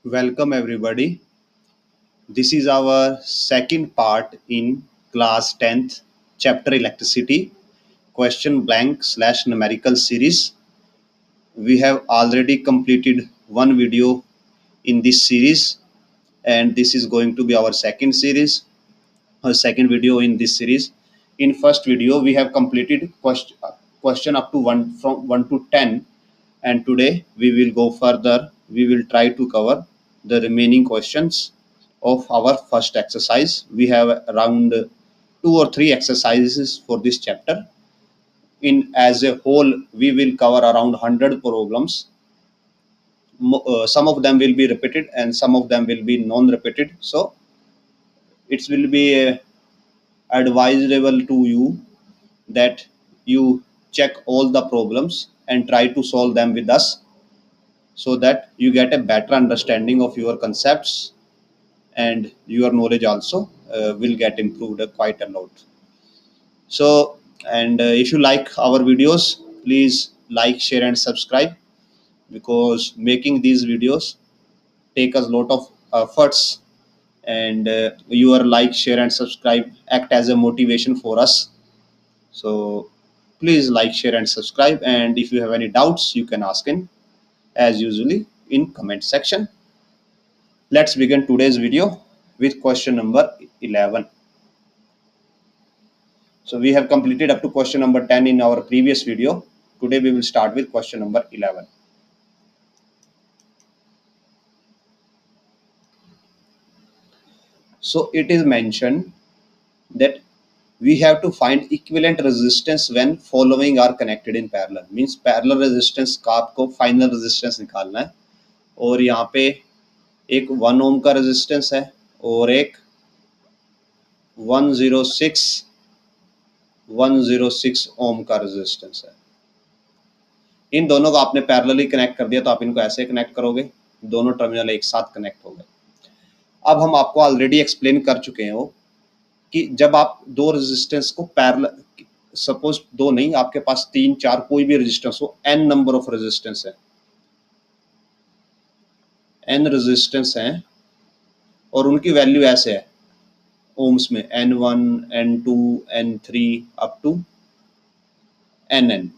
Welcome everybody. This is our second part in class 10th chapter electricity question blank slash numerical series. We have already completed one video in this series and this is going to be our second video in this series. In first video we have completed question up to 1 from 1 to 10, and today we will go further. We will try to cover the remaining questions of our first exercise. We have around 2 or 3 exercises for this chapter. In as a whole we will cover around 100 problems. Some of them will be repeated and some of them will be non-repeated, so it will be advisable to you that you check all the problems and try to solve them with us, so that you get a better understanding of your concepts and your knowledge also will get improved quite a lot. So, and if you like our videos, please like, share and subscribe, because making these videos take us a lot of efforts, and your like, share and subscribe act as a motivation for us. So please like, share and subscribe, and if you have any doubts you can ask in as usually in comment section. Let's begin today's video with question number 11. So we have completed up to question number 10 in our previous video. Today we will start with question number 11. So it is mentioned that we have to find equivalent resistance when following are connected in parallel. Means parallel resistance का आपको final resistance निकालना है, और यहाँ पे एक 1 ओम का resistance है और एक 106 ओम का रेजिस्टेंस है. इन दोनों को आपने पैरेलली कनेक्ट कर दिया, तो आप इनको ऐसे कनेक्ट करोगे, दोनों टर्मिनल एक साथ कनेक्ट हो गए. अब हम आपको ऑलरेडी एक्सप्लेन कर चुके हैं वो कि जब आप दो रेजिस्टेंस को पैरेलल, सपोज दो नहीं, आपके पास 3, 4 कोई भी रेजिस्टेंस हो, n नंबर ऑफ रेजिस्टेंस है, n रेजिस्टेंस हैं और उनकी वैल्यू ऐसे है ओम्स में n1, n2, n3 up to nn.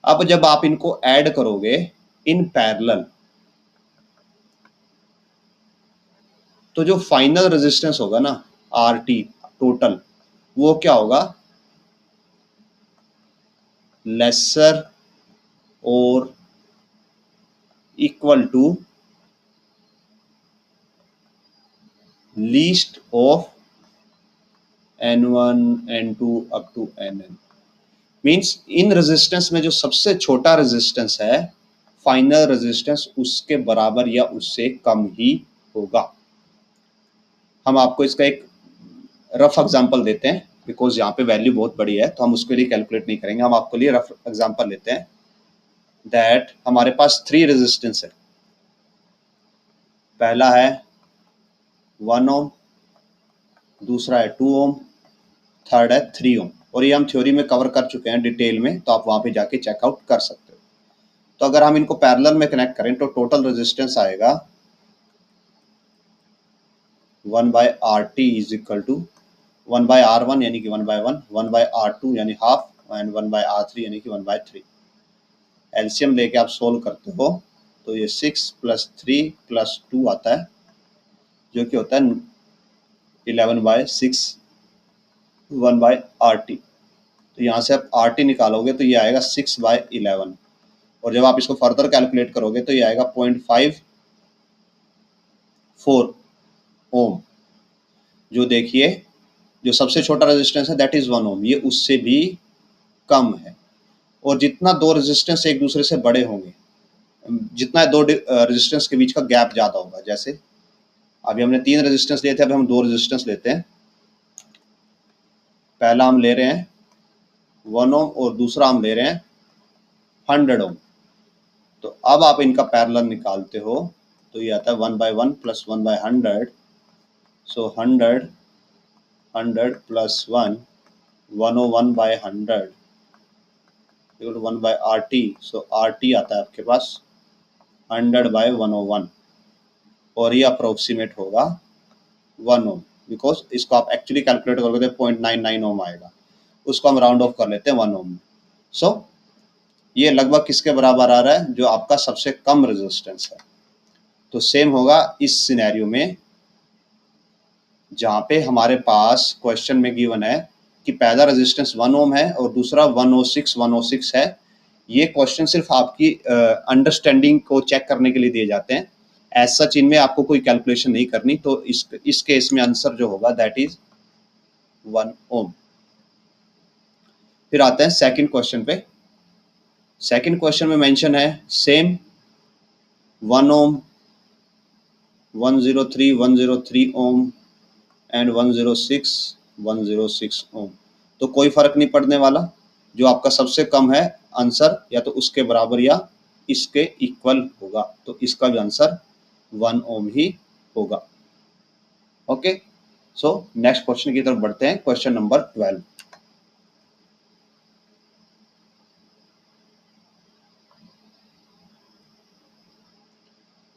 अब जब आप इनको ऐड करोगे इन पैरेलल, तो जो फाइनल रेजिस्टेंस होगा ना RT टोटल, वो क्या होगा, लेसर और equal to least of n1, n2 up to nn. Means इन रेजिस्टेंस में जो सबसे छोटा रेजिस्टेंस है, फाइनल रेजिस्टेंस उसके बराबर या उससे कम ही होगा. हम आपको इसका एक रफ एग्जांपल देते हैं, बिकॉज यहाँ पे वैल्यू बहुत बड़ी है तो हम उसके लिए कैलकुलेट नहीं करेंगे. हम आपके लिए रफ एग्जांपल लेते हैं दैट हमारे पास 3 रेजिस्टेंस है. पहला है 1 ओम, दूसरा है 2 ओम, थर्ड है 3 ओम. और ये हम थ्योरी में कवर कर चुके हैं डिटेल में, तो आप वहाँ पे जाके चेकआउट कर सकते हो. तो अगर हम इनको पैरेलल में कनेक्ट करें तो टोटल रेजिस्टेंस आएगा 1/RT is equal to 1/R1 यानी कि 1/1, 1/R2 यानी हाफ, एंड 1/R3 यानी कि 1/3. एलसीएम लेके आप सोल्व करते हो तो ये 6 + 3 + 2 आता है, जो कि होता है 11/6 1/RT. तो यहाँ से आप RT निकालोगे तो ये आएगा 6/11, और जब आप इसको फर्दर कैलकुलेट करोगे तो ये आएगा 0.54 ओम. जो देखिए जो सबसे छोटा रेजिस्टेंस है दैट इज 1 ओम, ये उससे भी कम है. और जितना दो रेजिस्टेंस एक दूसरे से बड़े होंगे, जितना दो रेजिस्टेंस के बीच का गैप ज़्यादा होगा, जैसे अभी हमने 3 रेजिस्टेंस लिए थे, अभी हम 2 रेजिस्टेंस लेते हैं. पहला हम ले रहे हैं 1 ओम और दूसरा हम ले रहे हैं 100 ओम. तो अब आप इनका पैरेलल निकालते हो तो ये आता है 1/1 + 1/100. So 100 + 1 101/100 equal to 1/RT. So RT आता है आपके पास 100/101. और ये अप्रोक्सीमेट होगा 1 ओम, बिकॉज इसको आप एक्चुअली कैलकुलेट करोगे तो 0.99 ओम आएगा, उसको हम राउंड ऑफ कर लेते हैं 1 ओम में। सो ये लगभग किसके बराबर आ रहा है, जो आपका सबसे कम रेजिस्टेंस है। तो सेम होगा इस सिनेरियो में, जहाँ पे हमारे पास क्वेश्चन में गिवन है कि पहला रेजिस्टेंस 1 ओम है और दूसरा 106 है। ये क्वेश्चन सिर्फ आपकी अंडरस्टैंडिंग को चेक करने के लिए दिए जाते हैं, एज सच इनमें आपको कोई कैलकुलेशन नहीं करनी। तो इस केस में आंसर जो होगा दैट इज 1 ओम। फिर आते हैं सेकंड क्वेश्चन पे। सेकंड क्वेश्चन में मेंशन है सेम 1 ओम, 103 ओम एंड 106 ओम। तो कोई फर्क नहीं पड़ने वाला, जो आपका सबसे कम है आंसर या तो उसके बराबर या इसके इक्वल होगा, तो इसका भी आंसर 1 ओम ही होगा। ओके, सो नेक्स्ट क्वेश्चन की तरफ बढ़ते हैं, question number 12।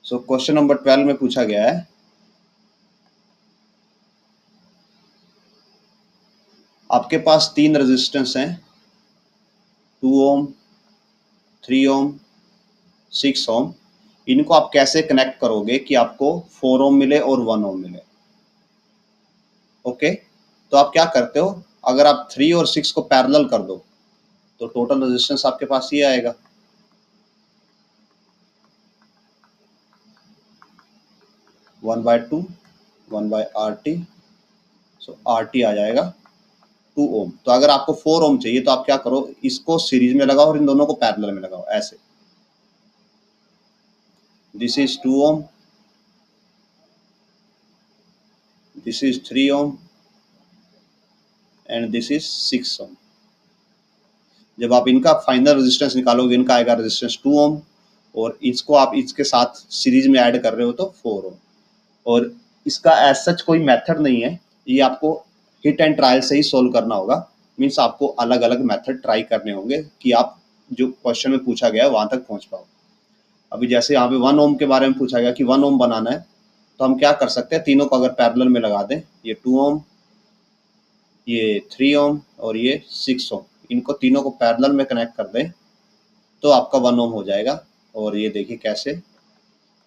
So question number 12 में पूछा गया है आपके पास 3 रेजिस्टेंस हैं, 2 ओम, 3 ओम, 6 ओम। इनको आप कैसे कनेक्ट करोगे कि आपको 4 ओम मिले और 1 ओम मिले। ओके, तो आप क्या करते हो, अगर आप 3 और 6 को पैरेलल कर दो तो टोटल रेजिस्टेंस आपके पास ये आएगा, 1/2 1/RT। सो RT आ जाएगा 2 ओम। तो अगर आपको 4 ओम चाहिए तो आप क्या करो, इसको सीरीज में लगाओ और इन दोनों को पैरेलल में लगाओ, ऐसे। This is 2 ohm, this is 3 ohm and this is 6 ohm. जब आप इनका फाइनल रेजिस्टेंस निकालोगे, इनका आएगा रेजिस्टेंस 2 ओम और इसको आप इसके साथ सीरीज में ऐड कर रहे हो तो 4 ओम। और इसका एज सच कोई मेथड नहीं है, ये आपको हिट एंड ट्रायल से ही सोल्व करना होगा। मीन्स आपको अलग अलग मेथड ट्राई करने होंगे कि आप जो क्वेश्चन में पूछा गया है वहां तक पहुंच पाओ। अभी जैसे यहाँ पे 1 ओम के बारे में पूछा गया कि 1 ओम बनाना है, तो हम क्या कर सकते हैं, तीनों को अगर पैरेलल में लगा दें, ये 2 ओम, ये 3 ओम और ये 6 ओम, इनको तीनों को पैरेलल में कनेक्ट कर दें तो आपका 1 ओम हो जाएगा। और ये देखिए कैसे,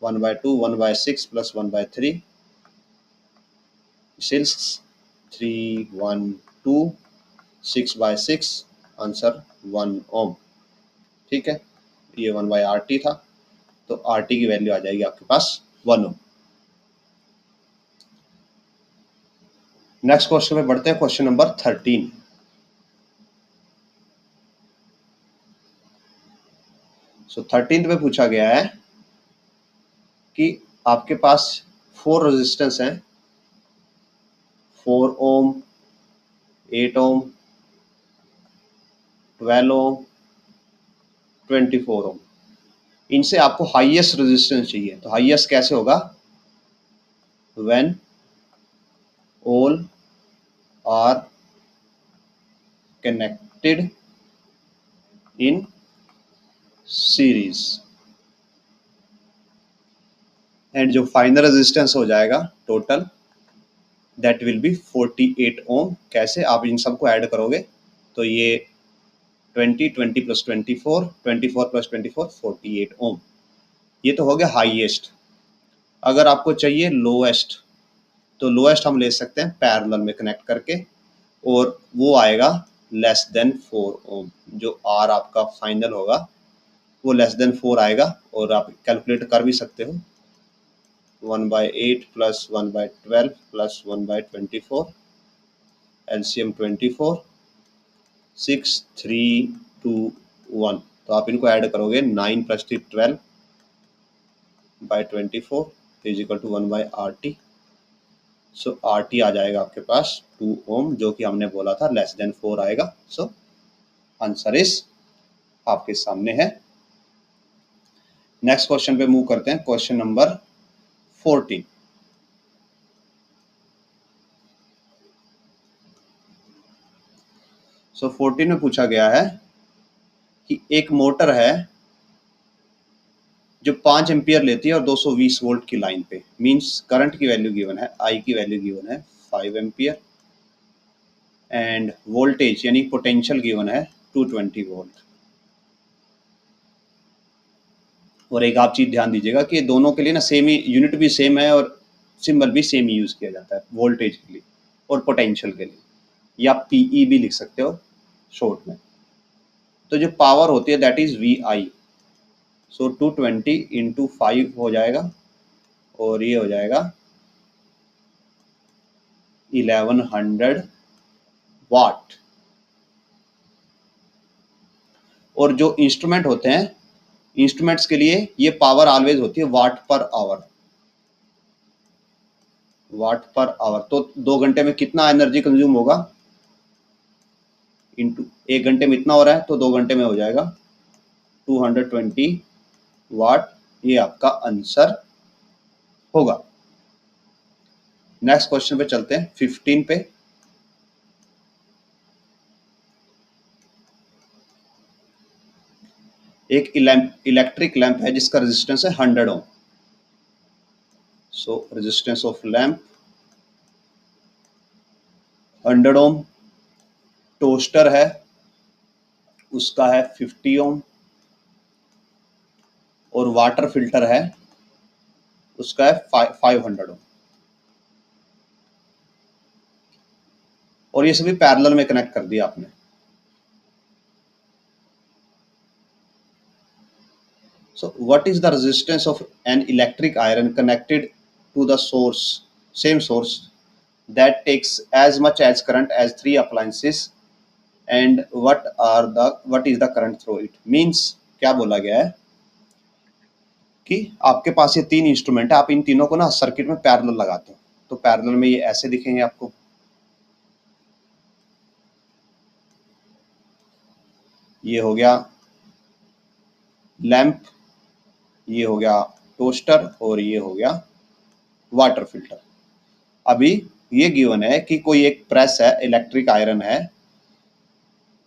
1/2 1/6 प्लस 1/3 6 3 1 2 6/6 आंसर 1 ओम। ठीक है, ये 1/RT था, तो RT की वैल्यू आ जाएगी आपके पास 1 ओम। नेक्स्ट क्वेश्चन में बढ़ते हैं, क्वेश्चन नंबर 13। सो 13 में पूछा गया है कि आपके पास 4 रेजिस्टेंस हैं, 4 ओम, 8 ओम, 12 ओम, 24 ओम। इनसे आपको हाईएस्ट रेजिस्टेंस चाहिए, तो हाईएस्ट कैसे होगा, when all are connected in series. And जो फाइनल रेजिस्टेंस हो जाएगा total, that will be 48 ohm. कैसे, आप इन सबको ऐड करोगे तो ये 20 प्लस 24 प्लस 24 48 ओम। ये तो हो गया हाईएस्ट। अगर आपको चाहिए लोएस्ट, तो लोएस्ट हम ले सकते हैं पैरेलल में कनेक्ट करके, और वो आएगा लेस देन 4 ओम। जो आर आपका फाइनल होगा वो लेस देन 4 आएगा, और आप कैलकुलेट कर भी सकते हो, 1/8 प्लस 1/12 प्लस 1/24, एलसीएम 24, 6 3 2 1। तो आप इनको ऐड करोगे, 9 plus 3 12/24 is equal to 1/RT। So RT आ जाएगा आपके पास 2 ओम, जो कि हमने बोला था लेस देन 4 आएगा। सो आंसर इज आपके सामने है। नेक्स्ट क्वेश्चन पे मूव करते हैं, क्वेश्चन नंबर 14। सो 14 में पूछा गया है कि एक मोटर है जो 5 एम्पियर लेती है और 220 वोल्ट की लाइन पे, मींस करंट की वैल्यू गिवन है, आई की वैल्यू गिवन है 5 एम्पियर एंड वोल्टेज यानी पोटेंशियल गिवन है 220 वोल्ट। और एक आप चीज ध्यान दीजिएगा कि दोनों के लिए ना सेम ही यूनिट भी सेम है और सिंबल भी सेम ही यूज किया जाता है, वोल्टेज के लिए और पोटेंशियल के लिए, या पीई भी लिख सकते हो शॉर्ट में। तो जो पावर होती है that is V I. So 220 into 5 हो जाएगा और ये हो जाएगा 1100 वाट। और जो इंस्ट्रूमेंट होते हैं, इंस्ट्रूमेंट्स के लिए ये पावर ऑलवेज होती है वाट पर आवर, वाट पर आवर। तो 2 घंटे में कितना एनर्जी कंज्यूम होगा, इंटू 1 घंटे में इतना हो रहा है तो 2 घंटे में हो जाएगा 220 वाट। ये आपका आंसर होगा। नेक्स्ट क्वेश्चन पे चलते हैं 15 पे। एक इलेक्ट्रिक लैंप है जिसका रेजिस्टेंस है 100 ohm. So resistance of lamp 100 ohm. Toaster है उसका है 50 ओम और वाटर फिल्टर है उसका है 500 ओम। और ये सभी पैरेलल में कनेक्ट कर दिया आपने। So what is the resistance of an electric iron connected to the source, same source, that takes as much as current as 3 appliances, and what is the current through it? Means क्या बोला गया है कि आपके पास ये 3 instrument है, आप इन तीनों को ना सर्किट में पैरेलल लगाते हो, तो पैरेलल में ये ऐसे दिखेंगे आपको। ये हो गया लैंप, ये हो गया टोस्टर और ये हो गया वाटर फिल्टर। अभी ये गिवन है कि कोई एक प्रेस है, इलेक्ट्रिक आयरन है,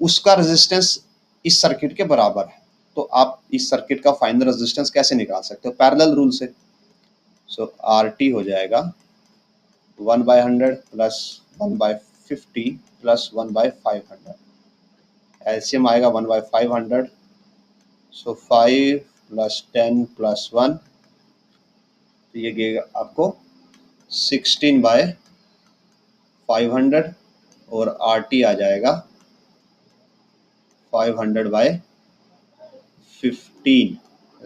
उसका रेजिस्टेंस इस सर्किट के बराबर है। तो आप इस सर्किट का फाइनल रेजिस्टेंस कैसे निकाल सकते हो, पैरेलल रूल से। सो आर टी हो जाएगा 1/100 प्लस 1/50 प्लस 1/500। एलसीएम आएगा 1/500। सो 5 प्लस 10 प्लस 1, तो ये देगा आपको 16/500 और आर टी आ जाएगा 500/15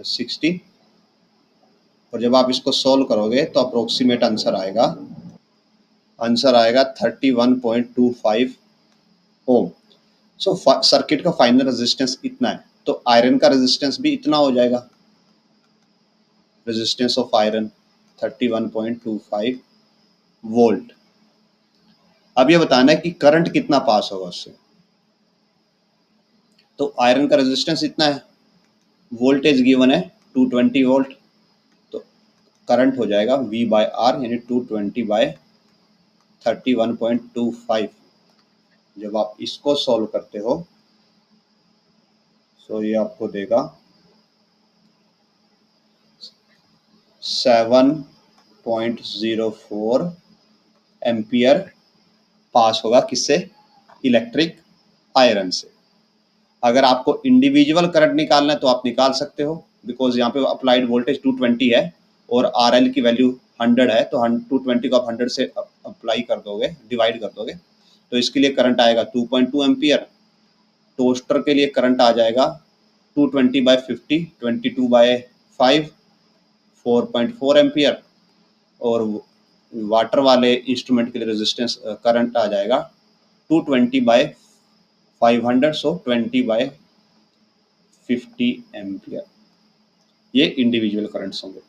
16। और जब आप इसको सॉल्व करोगे तो अप्रोक्सीमेट आंसर आएगा 31.25 ओम। सो सर्किट का फाइनल रेजिस्टेंस इतना है, तो आयरन का रेजिस्टेंस भी इतना हो जाएगा। Resistance of iron 31.25 volt. अब ये बताना है कि करंट कितना पास होगा उससे। तो आयरन का रेजिस्टेंस इतना है, वोल्टेज गिवन है 220 वोल्ट, तो करंट हो जाएगा V बाय आर यानी 220/31.25। जब आप इसको सॉल्व करते हो तो ये आपको देगा 7.04 एम्पियर पास होगा किससे, इलेक्ट्रिक आयरन से। अगर आपको इंडिविजुअल करंट निकालना है तो आप निकाल सकते हो, बिकॉज यहाँ पे अप्लाइड वोल्टेज 220 है और आर एल की वैल्यू 100 है, तो 220 को आप 100 से अप्लाई कर दोगे, डिवाइड कर दोगे, तो इसके लिए करंट आएगा 2.2 एम्पियर। टोस्टर के लिए करंट आ जाएगा 220/50 22/5 4.4 एम्पियर। और वाटर वाले इंस्ट्रूमेंट के लिए रेजिस्टेंस करंट आ जाएगा 220/500, सो 20/50 एम्पियर। ये इंडिविजुअल करंट्स होंगे।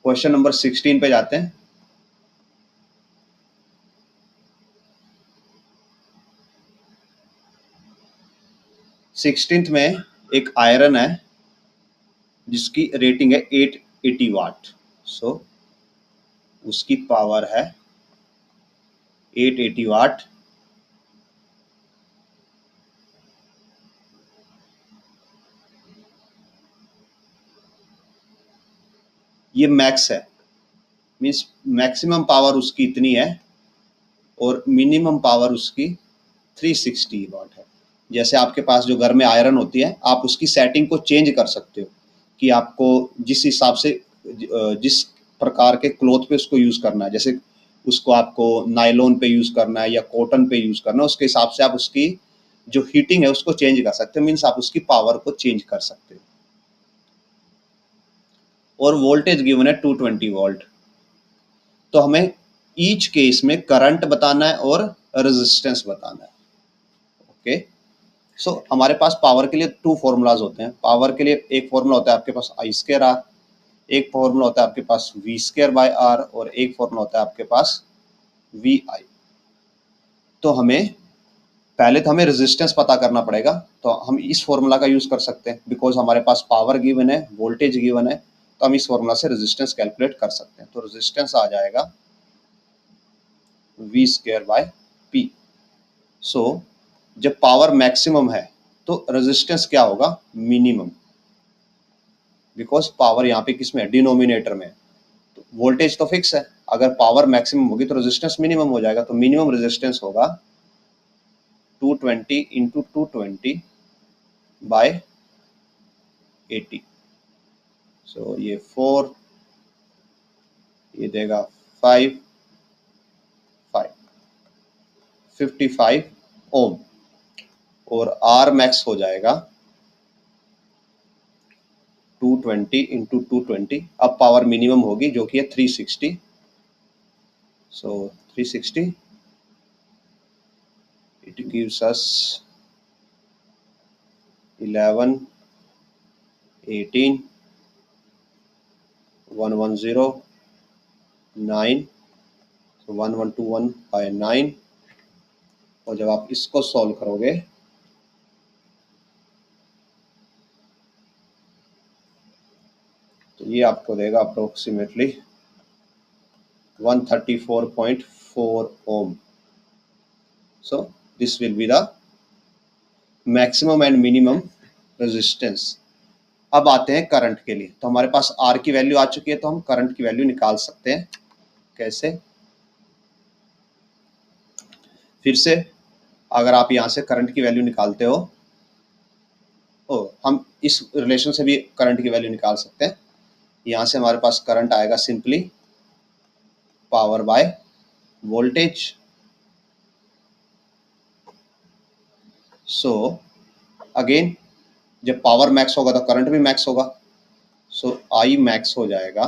क्वेश्चन नंबर 16 पे जाते हैं। सिक्सटींथ में एक आयरन है जिसकी रेटिंग है 880 वाट। सो उसकी पावर है 880 वाट। ये मैक्स है, मीन्स मैक्सिमम पावर उसकी इतनी है और मिनिमम पावर उसकी 360 वाट है। जैसे आपके पास जो घर में आयरन होती है, आप उसकी सेटिंग को चेंज कर सकते हो कि आपको जिस हिसाब से जिस प्रकार के क्लॉथ पे उसको यूज़ करना है, जैसे उसको आपको नायलॉन पे यूज़ करना है या कॉटन पे यूज़ करना है, उसके हिसाब से आप उसकी जो हीटिंग है उसको चेंज कर सकते हो, मीन्स आप उसकी पावर को चेंज कर सकते हो। और वोल्टेज गिवन है 220 वोल्ट। तो हमें ईच केस में करंट बताना है और रेजिस्टेंस बताना है। ओके, सो हमारे पास पावर के लिए 2 फॉर्मूलाज होते हैं। पावर के लिए एक फॉर्मूला होता है आपके पास आई स्क्वायर आर, एक फॉर्मूला होता है आपके पास वी स्क्वायर बाय आर, और एक फॉर्मूला होता है आपके पास वी आई। तो हमें रेजिस्टेंस पता करना पड़ेगा, तो हम इस फॉर्मूला का यूज कर सकते हैं, बिकॉज हमारे पास पावर गिवन है, वोल्टेज गिवन है, तो हम इस फॉर्मूला से रेजिस्टेंस कैलकुलेट कर सकते हैं। तो रेजिस्टेंस आ जाएगा वी स्क्वायर बाय पी। सो जब पावर मैक्सिमम है तो रेजिस्टेंस क्या होगा, मिनिमम, बिकॉज पावर यहाँ पे किस में है, डिनोमिनेटर में। तो वोल्टेज तो फिक्स है, अगर पावर मैक्सिमम होगी तो रेजिस्टेंस मिनिमम हो जाएगा। तो मिनिमम रेजिस्टेंस होगा 220 इंटू 220 बाय 80। सो ये 4, ये देगा 5, 55 ओम, और आर मैक्स हो जाएगा 220 इंटू 220। अब पावर मिनिमम होगी जो कि है 360। सो 360 इट गिव्स अस 11, 18, 110, 9, 1121 बाय 9। और जब आप इसको सॉल्व करोगे तो ये आपको देगा approximately 134.4 ohm. So this will be the maximum and minimum resistance. अब आते हैं करंट के लिए। तो हमारे पास आर की वैल्यू आ चुकी है, तो हम करंट की वैल्यू निकाल सकते हैं। कैसे? फिर से अगर आप यहाँ से करंट की वैल्यू निकालते हो, हम इस रिलेशन से भी करंट की वैल्यू निकाल सकते हैं। यहाँ से हमारे पास करंट आएगा simply power by voltage. So again जब पावर मैक्स होगा तो करंट भी मैक्स होगा। सो आई मैक्स हो जाएगा,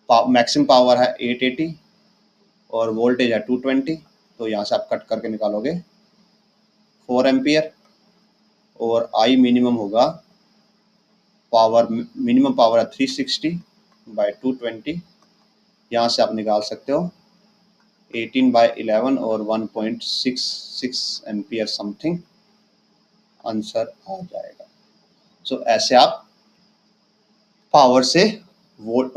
मैक्सिमम पावर है 880 और वोल्टेज है 220, तो यहाँ से आप कट करके निकालोगे 4 एम्पियर। और आई मिनिमम होगा, पावर मिनिमम पावर है 360 बाय 220, यहाँ से आप निकाल सकते हो 18/11 और 1.66 एम्पियर समथिंग आंसर आ जाएगा। सो ऐसे आप पावर से volt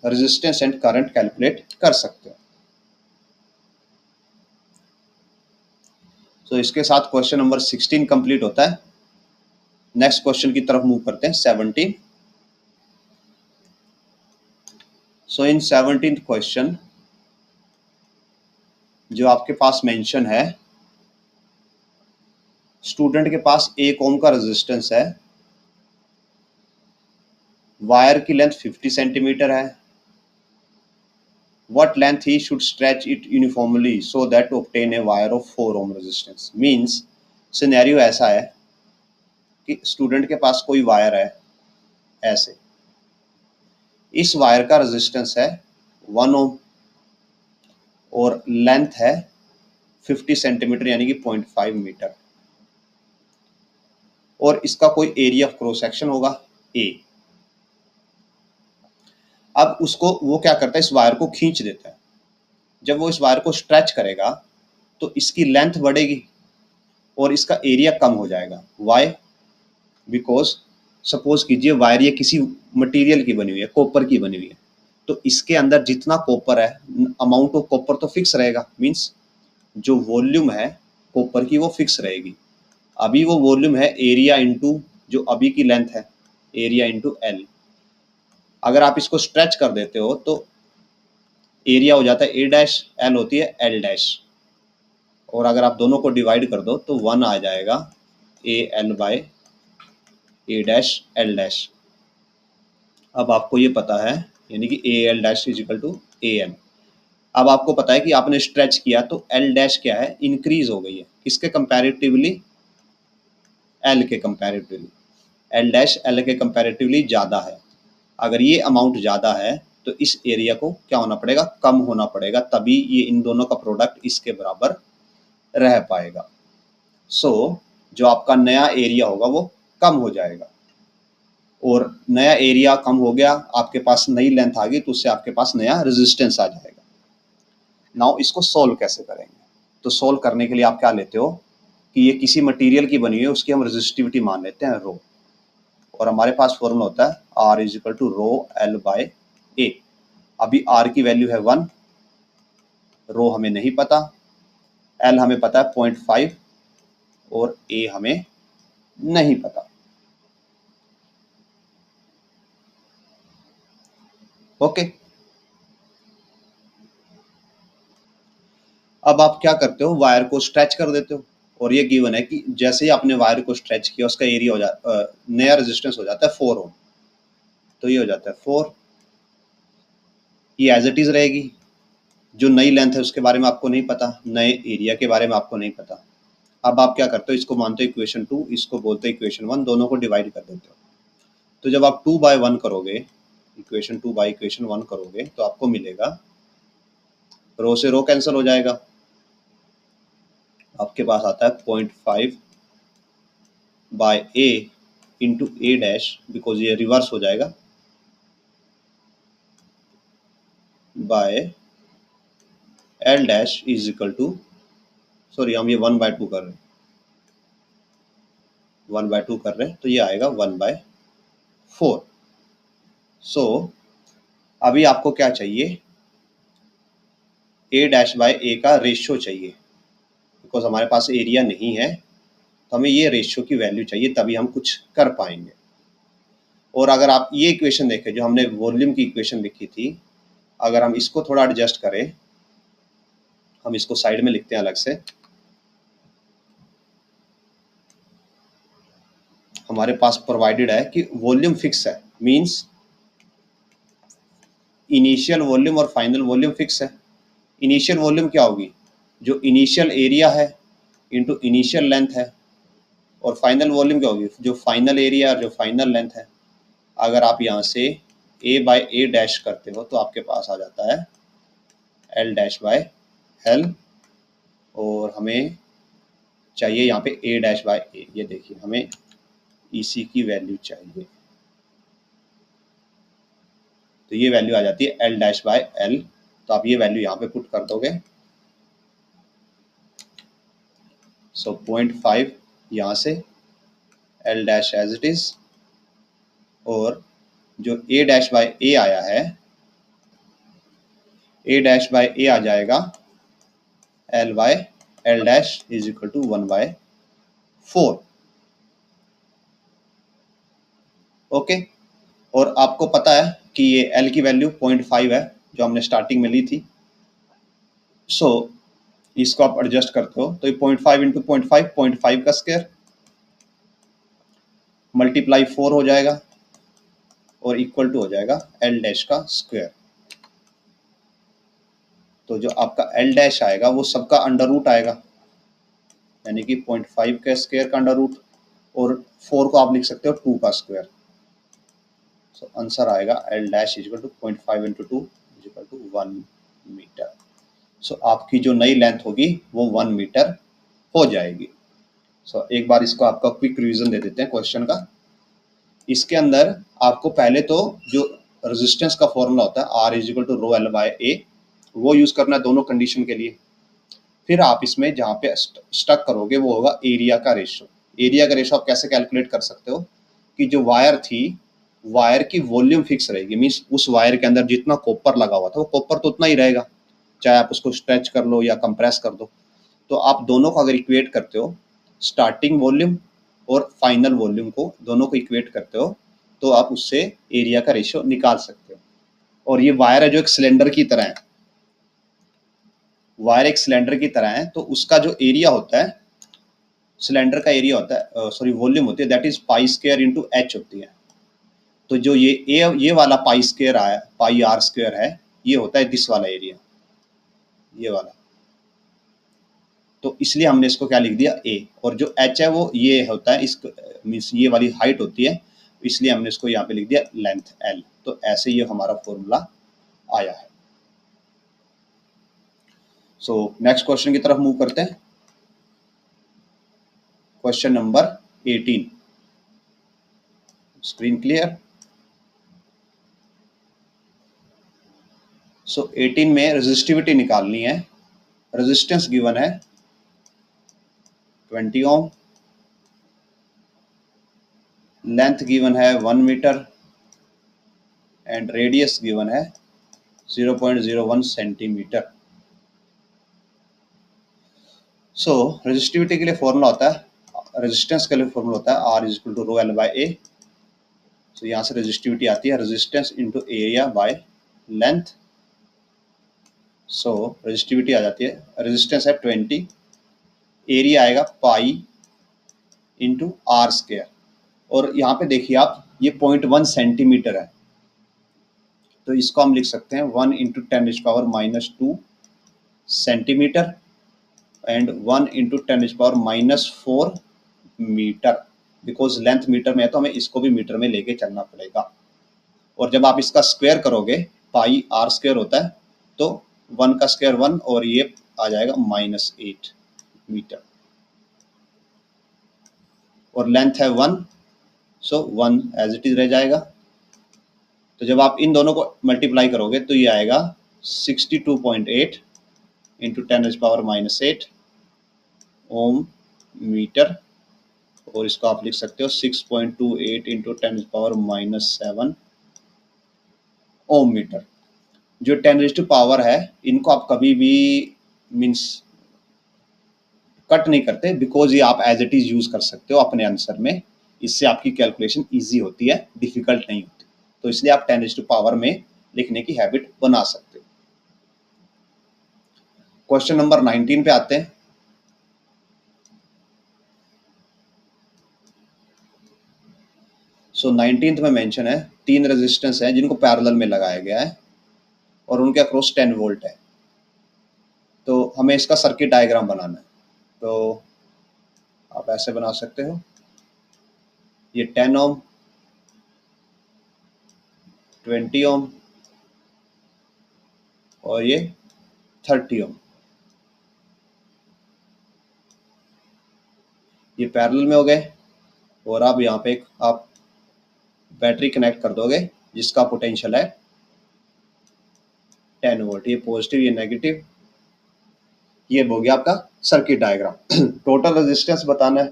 resistance and current calculate कर सकते हो। सो इसके साथ क्वेश्चन नंबर 16 कंप्लीट होता है। नेक्स्ट क्वेश्चन की तरफ मूव करते हैं, 17। सो इन 17th क्वेश्चन जो आपके पास मेंशन है, स्टूडेंट के पास 1 ओम का रेजिस्टेंस है, वायर की लेंथ 50 सेंटीमीटर है। What length he should stretch it uniformly so that to obtain a wire of 4 ohm resistance? Means scenario ऐसा है कि स्टूडेंट के पास कोई वायर है ऐसे, इस वायर का रेजिस्टेंस है 1 ओम और लेंथ है 50 सेंटीमीटर यानी कि 0.5 मीटर, और इसका कोई एरिया ऑफ क्रॉस सेक्शन होगा ए। अब उसको वो क्या करता है, इस वायर को खींच देता है। जब वो इस वायर को स्ट्रेच करेगा तो इसकी लेंथ बढ़ेगी और इसका एरिया कम हो जाएगा। वाई? बिकॉज सपोज कीजिए वायर ये किसी मटेरियल की बनी हुई है, कॉपर की बनी हुई है, तो इसके अंदर जितना कॉपर है, अमाउंट ऑफ कॉपर तो फिक्स रहेगा, मीन्स जो वॉल्यूम है कॉपर की वो फिक्स रहेगी। अभी वो वॉल्यूम है एरिया इंटू जो अभी की लेंथ है, एरिया इंटू एल। अगर आप इसको स्ट्रेच कर देते हो तो एरिया हो जाता है ए डैश, एल होती है एल डैश, और अगर आप दोनों को डिवाइड कर दो तो 1 आ जाएगा A L by A dash L dash. अब आपको ये पता है, यानी कि A L dash is equal to A N. अब आपको पता है कि आपने स्ट्रेच किया तो एल डैश क्या है, इंक्रीज हो गई है, किसके कंपैरेटिवली, एल के कंपैरेटिवली। एल डैश एल के कंपैरेटिवली ज़्यादा है। अगर ये अमाउंट ज़्यादा है तो इस एरिया को क्या होना पड़ेगा, कम होना पड़ेगा, तभी ये इन दोनों का प्रोडक्ट इसके बराबर रह पाएगा। सो जो आपका नया एरिया होगा वो कम हो जाएगा, और नया एरिया कम हो गया, आपके पास नई लेंथ आ गई, तो उससे आपके पास नया रेजिस्टेंस आ जाएगा। नाउ इसको सोल्व कैसे करेंगे, तो सोल्व करने के लिए आप क्या लेते हो कि ये किसी मटेरियल की बनी हुई है, उसकी हम रेजिस्टिविटी मान लेते हैं रो, और हमारे पास फॉर्मूला होता है R is equal to rho L by A. अभी आर की वैल्यू है 1, रो हमें नहीं पता, एल हमें पता है 0.5, और ए हमें नहीं पता। ओके, अब आप क्या करते हो, वायर को स्ट्रेच कर देते हो, और ये गिवन है कि जैसे ही आपने वायर को स्ट्रेच किया उसका एरिया हो जाता, नया रेजिस्टेंस हो जाता है 4 ओम। तो ये हो जाता है 4, ये एज इट इज रहेगी। जो नई लेंथ है उसके बारे में आपको नहीं पता, नए एरिया के बारे में आपको नहीं पता। अब आप क्या करते हो, इसको मानते हो इक्वेशन 2, इसको बोलते हो इक्वेशन 1, दोनों को डिवाइड कर देते हो। तो जब आप 2/1 करोगे, इक्वेशन 2 बाई इक्वेशन 1 करोगे, तो आपको मिलेगा, रो से रो कैंसिल हो जाएगा, आपके पास आता है 0.5 by A into A dash, because ये रिवर्स हो जाएगा, by L dash is equal to, sorry हम ये 1/2 कर रहे हैं, 1/2 कर रहे हैं, तो ये आएगा 1/4। सो अभी आपको क्या चाहिए, ए डैश बाय ए का रेशियो चाहिए, बिकॉज हमारे पास एरिया नहीं है, तो हमें ये रेशियो की वैल्यू चाहिए, तभी हम कुछ कर पाएंगे। और अगर आप ये इक्वेशन देखें जो हमने वॉल्यूम की इक्वेशन लिखी थी, अगर हम इसको थोड़ा एडजस्ट करें, हम इसको साइड में लिखते हैं अलग से, हमारे पास प्रोवाइडेड है कि वॉल्यूम फिक्स है, मींस इनिशियल वॉल्यूम और फाइनल वॉल्यूम फिक्स है। इनिशियल वॉल्यूम क्या होगी, जो इनिशियल एरिया है इंटू इनिशियल लेंथ है, और फाइनल वॉल्यूम क्या होगी, जो फाइनल एरिया और जो फाइनल लेंथ है। अगर आप यहाँ से ए बाय ए डैश करते हो तो आपके पास आ जाता है एल डैश बाय एल, और हमें चाहिए यहाँ पे ए डैश बाय ए। ये देखिए हमें इसी की वैल्यू चाहिए, तो ये वैल्यू आ जाती है एल डैश बाय एल। तो आप ये वैल्यू यहाँ पे पुट कर दोगे, सो 0.5 यहाँ से, L dash as it is, और जो ए डैश बाय ए आया है, ए डैश बाय ए आ जाएगा L by L dash is equal to 1/4। Okay, और आपको पता है कि ये एल की वैल्यू 0.5 है जो हमने स्टार्टिंग में ली थी। सो इसको आप एडजस्ट करते हो तो ये 0.5 इंटू 0.5, 0.5 का स्क्वायर मल्टीप्लाई 4 हो जाएगा, और इक्वल टू हो जाएगा एल डैश का स्क्वायर। तो जो आपका एल डैश आएगा वो सबका अंडर रूट आएगा, यानी कि 0.5 का स्क्वायर का अंडर रूट, और 4 को आप लिख सकते हो 2 का स्क्वायर। सो आंसर आएगा L dash is equal to 0.5 into 2 is equal to 1 metre. So आपकी जो नई लेंथ होगी वो 1 मीटर हो जाएगी। सो एक बार इसको आपका क्विक रिवीजन दे देते हैं क्वेश्चन का। इसके अंदर आपको पहले तो जो रेजिस्टेंस का फॉर्मूला होता है R is equal to rho L by A, वो यूज करना है दोनों कंडीशन के लिए। फिर आप इसमें जहाँ पे स्टक करोगे वो होगा एरिया का रेशो। एरिया का रेशो आप कैसे कैलकुलेट कर सकते हो कि जो वायर थी, वायर की वॉल्यूम फिक्स रहेगी, मीन्स उस वायर के अंदर जितना कॉपर लगा हुआ था वो कॉपर तो उतना ही रहेगा, चाहे आप उसको स्ट्रेच कर लो या कंप्रेस कर दो। तो आप दोनों को अगर इक्वेट करते हो, स्टार्टिंग वॉल्यूम और फाइनल वॉल्यूम को दोनों को इक्वेट करते हो, तो आप उससे एरिया का रेशियो निकाल सकते हो। और ये वायर है जो एक सिलेंडर की तरह है, वायर एक सिलेंडर की तरह है, तो उसका जो एरिया होता है, सिलेंडर का एरिया होता है, सॉरी वॉल्यूम होती है, that is pi square into H होती है। तो जो ये वाला पाई स्क्वायर आया, पाई आर स्क्वायर है, ये होता है दिस वाला एरिया, ये वाला। तो इसलिए हमने इसको क्या लिख दिया, ए। और जो एच है वो ये होता है, इस मीन्स ये वाली हाइट होती है, इसलिए हमने इसको यहाँ पे लिख दिया लेंथ एल। तो ऐसे ये हमारा फॉर्मूला आया है। सो नेक्स्ट क्वेश्चन की तरफ मूव करते हैं। Question number 18। Screen clear? So 18 में रेजिस्टिविटी निकालनी है। रेजिस्टेंस गिवन है 20 ओम, लेंथ गिवन है 1 मीटर एंड रेडियस गिवन है 0.01 सेंटीमीटर। सो रेजिस्टिविटी के लिए फॉर्मूला होता है, रेजिस्टेंस के लिए फॉर्मूला होता है R is equal to rho L by A. तो यहाँ से रेजिस्टिविटी आती है resistance into area by length. So resistivity आ जाती है, रेजिस्टेंस है 20, एरिया आएगा पाई इंटू आर स्क्वायर। और यहाँ पे देखिए आप, ये 0.1 सेंटीमीटर है, तो इसको हम लिख सकते हैं 1 into 10⁻⁻² centimetre and 1 into 10⁻⁻4 metre. Because length metre में है तो हमें इसको भी मीटर में लेके चलना पड़ेगा। और जब आप इसका स्क्वायर करोगे, पाई आर स्क्वायर होता है, तो 1 का स्क्वायर 1 और ये आ जाएगा -8 मीटर। और लेंथ है 1, सो 1 एज इट इज रह जाएगा। तो जब आप इन दोनों को मल्टीप्लाई करोगे तो ये आएगा 62.8 इंटू 10⁻⁻8 ओम मीटर। और इसको आप लिख सकते हो 6.28 इंटू 10⁻⁻7 ओम मीटर। जो 10⁻⁻ है, इनको आप कभी भी मीन्स कट नहीं करते, बिकॉज ये आप एज इट इज यूज कर सकते हो अपने आंसर में। इससे आपकी कैलकुलेशन इजी होती है, डिफिकल्ट नहीं होती। तो इसलिए आप 10⁻⁻ में लिखने की हैबिट बना सकते हो। क्वेश्चन नंबर 19 पे आते हैं। सो 19th में मेंशन है 3 रेजिस्टेंस है जिनको पैरेलल में लगाया गया है और उनके अक्रॉस 10 वोल्ट है। तो हमें इसका सर्किट डायग्राम बनाना है। तो आप ऐसे बना सकते हो, ये 10 ओम, 20 ओम और ये 30 ओम। ये पैरेलल में हो गए। और आप यहाँ पे आप बैटरी कनेक्ट कर दोगे जिसका पोटेंशियल है 10 वोल्ट। ये पॉजिटिव, ये नेगेटिव। ये हो गया आपका सर्किट डायग्राम। टोटल रेजिस्टेंस बताना है।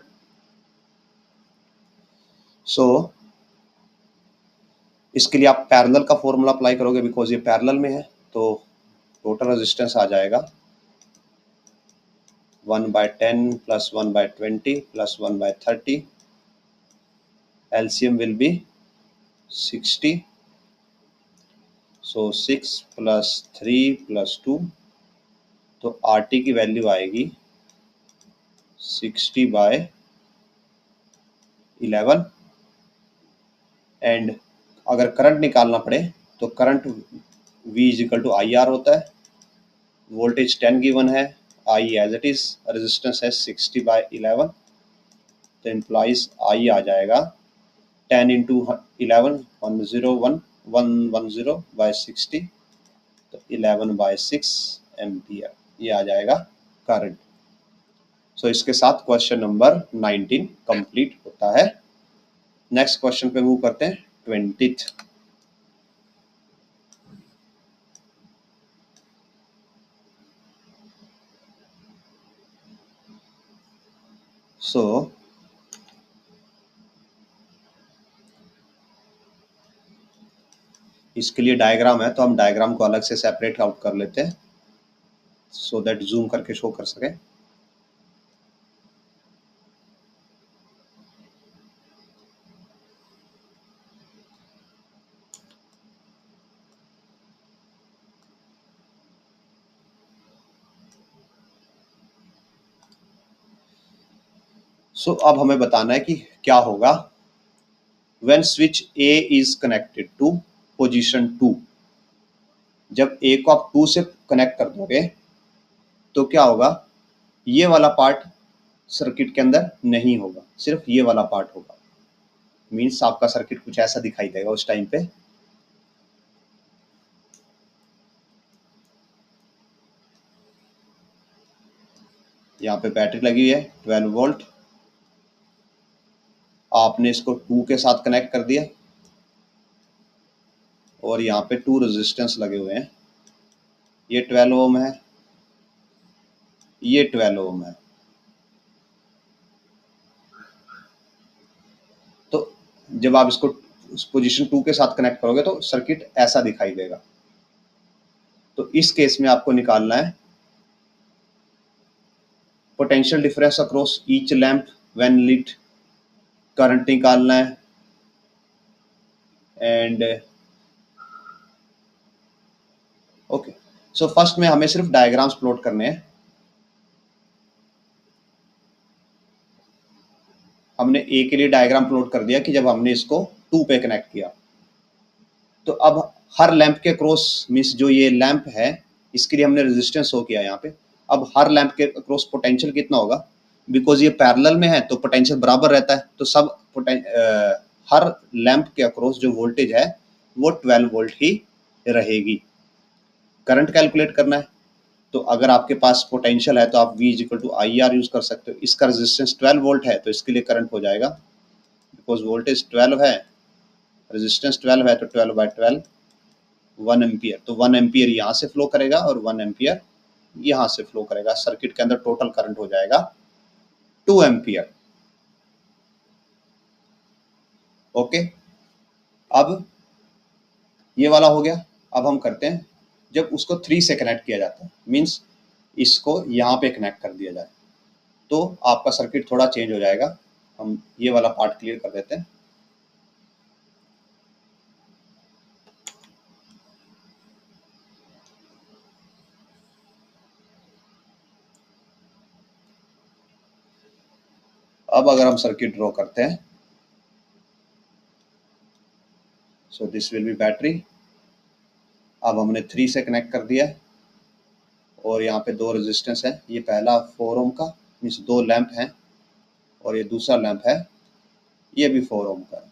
सो इसके लिए आप पैरेलल का फॉर्मूला अप्लाई करोगे, बिकॉज ये पैरेलल में है। तो टोटल रेजिस्टेंस आ जाएगा 1/10 + 1/20 + 1/30। LCM will be 60. So 6 + 3 + 2, तो RT की वैल्यू आएगी 60/11। एंड अगर करंट निकालना पड़े तो करंट V = IR होता है। वोल्टेज 10 गिवन है, I as it is, resistance है 60/11। तो इम्प्लाइज I आ जाएगा 10 × 11 110/60, तो 11/6 एम्पियर। ये आ जाएगा करंट। सो इसके साथ क्वेश्चन नंबर 19 कंप्लीट होता है। नेक्स्ट क्वेश्चन पे मूव करते हैं, 20th। सो इसके लिए डायग्राम है, तो हम डायग्राम को अलग से सेपरेट आउट कर लेते हैं सो दैट जूम करके शो कर सके। सो अब हमें बताना है कि क्या होगा when switch A is connected to position 2। जब ए को आप 2 से कनेक्ट कर दोगे तो क्या होगा, ये वाला पार्ट सर्किट के अंदर नहीं होगा, सिर्फ ये वाला पार्ट होगा। मीन्स आपका सर्किट कुछ ऐसा दिखाई देगा उस टाइम पे। यहाँ पे बैटरी लगी हुई है 12 वोल्ट, आपने इसको 2 के साथ कनेक्ट कर दिया और यहाँ पे 2 रेजिस्टेंस लगे हुए हैं। ये 12 ओम है, ये 12 ओम है। तो जब आप इसको पोजीशन 2 के साथ कनेक्ट करोगे तो सर्किट ऐसा दिखाई देगा। तो इस केस में आपको निकालना है potential difference across each lamp when lit, current निकालना है एंड ओके। सो फर्स्ट में हमें सिर्फ डायग्राम्स प्लॉट करने हैं। हमने ए के लिए डायग्राम प्लॉट कर दिया कि जब हमने इसको 2 पे कनेक्ट किया। तो अब हर लैंप के क्रॉस मीन्स जो ये लैंप है इसके लिए हमने रेजिस्टेंस शो किया यहाँ पे। अब हर लैंप के क्रॉस पोटेंशियल कितना होगा, बिकॉज ये पैरेलल में है तो पोटेंशियल बराबर रहता है। तो सब हर लैंप के अक्रॉस जो वोल्टेज है वो 12 वोल्ट ही रहेगी। करंट कैलकुलेट करना है, तो अगर आपके पास पोटेंशियल है तो आप V = IR यूज कर सकते हो। इसका रेजिस्टेंस 12 वोल्ट है तो इसके लिए करंट हो जाएगा, बिकॉज वोल्टेज 12 है, रेजिस्टेंस 12 है तो 12/12 1 एम्पियर। तो 1 एम्पियर यहाँ से फ्लो करेगा और 1 एम्पियर यहाँ से फ्लो करेगा। सर्किट के अंदर टोटल करंट हो जाएगा 2 एम्पियर। ओके, अब ये वाला हो गया। अब हम करते हैं जब उसको 3 से कनेक्ट किया जाता है, मीन्स इसको यहाँ पे कनेक्ट कर दिया जाए तो आपका सर्किट थोड़ा चेंज हो जाएगा। हम ये वाला पार्ट क्लियर कर देते हैं। अब अगर हम सर्किट ड्रॉ करते हैं, सो दिस विल बी बैटरी। अब हमने 3 से कनेक्ट कर दिया और यहाँ पे 2 रेजिस्टेंस है। ये पहला 4 ओम का मीन्स 2 लैंप हैं और ये दूसरा लैंप है, ये भी 4 ओम का है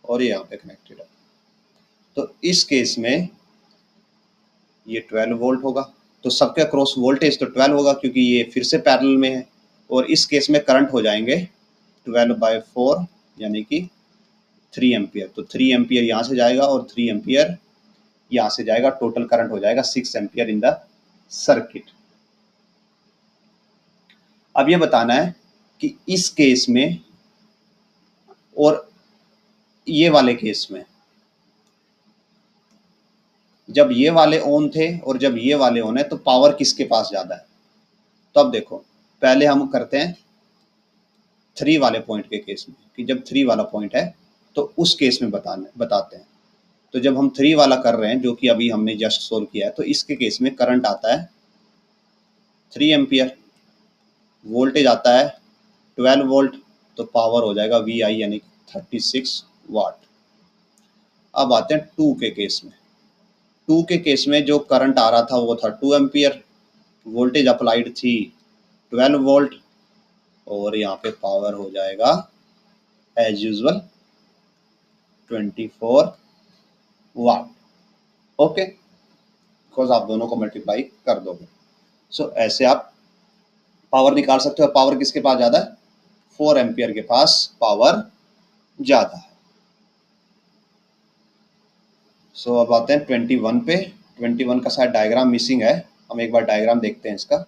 और ये यहाँ पे कनेक्टेड है। तो इस केस में ये 12 वोल्ट होगा, तो सबके क्रॉस वोल्टेज तो 12 होगा क्योंकि ये फिर से पैरेलल में है। और इस केस में करंट हो जाएंगे 12/4 यानी कि 3 एम्पियर। तो 3 एम्पियर यहाँ से जाएगा और 3 एम्पियर यहाँ से जाएगा। टोटल करंट हो जाएगा 6 एम्पियर इन द सर्किट। अब ये बताना है कि इस केस में और ये वाले केस में, जब ये वाले ऑन थे और जब ये वाले ऑन है तो पावर किसके पास ज़्यादा है। तो अब देखो, पहले हम करते हैं 3 वाले पॉइंट के केस में कि जब 3 वाला पॉइंट है तो उस केस में बताते हैं। तो जब हम 3 वाला कर रहे हैं जो कि अभी हमने जस्ट सोल्व किया है, तो इसके केस में करंट आता है 3 एम्पियर, वोल्टेज आता है 12 वोल्ट, तो पावर हो जाएगा VI यानी 36 वाट। अब आते हैं 2 के केस में। 2 के केस में जो करंट आ रहा था वो था 2 एम्पियर, वोल्टेज अप्लाइड थी 12 वोल्ट और यहाँ पे पावर हो जाएगा as usual 24 watt. Okay, because आप दोनों को मल्टीप्लाई कर दोगे। सो ऐसे आप पावर निकाल सकते हो। पावर किसके पास ज़्यादा है, 4 एम्पियर के पास पावर ज़्यादा है। सो अब आते हैं 21 पे। 21 का शायद डायग्राम मिसिंग है, हम एक बार डायग्राम देखते हैं इसका।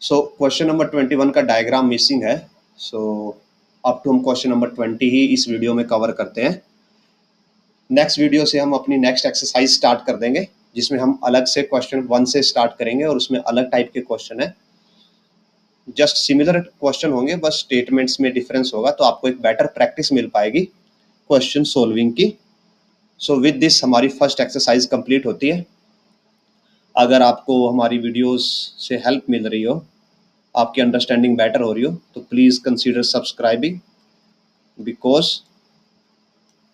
सो क्वेश्चन नंबर 21 का डायग्राम मिसिंग है। सो अब तो हम क्वेश्चन नंबर 20 ही इस वीडियो में कवर करते हैं। नेक्स्ट वीडियो से हम अपनी नेक्स्ट एक्सरसाइज स्टार्ट कर देंगे जिसमें हम अलग से क्वेश्चन 1 से स्टार्ट करेंगे और उसमें अलग टाइप के क्वेश्चन है। जस्ट सिमिलर क्वेश्चन होंगे, बस स्टेटमेंट्स में डिफरेंस होगा, तो आपको एक बेटर प्रैक्टिस मिल पाएगी क्वेश्चन सोल्विंग की। सो विद दिस हमारी फर्स्ट एक्सरसाइज कंप्लीट होती है। अगर आपको हमारी वीडियोस से हेल्प मिल रही हो, आपकी अंडरस्टैंडिंग बेटर हो रही हो, तो please consider subscribing, because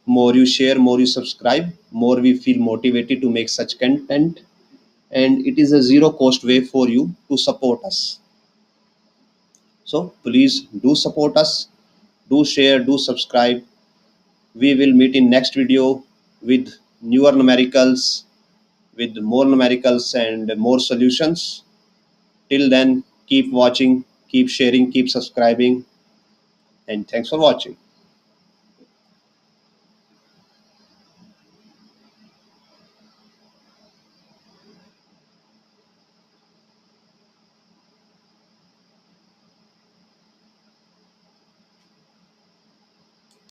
more you share, more you subscribe, more we feel motivated to make such content, and it is a zero cost way for you to support us. So please do support us, do share, do subscribe. We will meet in next video with newer numericals, with more numericals and more solutions. Till then, keep watching, keep sharing, keep subscribing, and thanks for watching.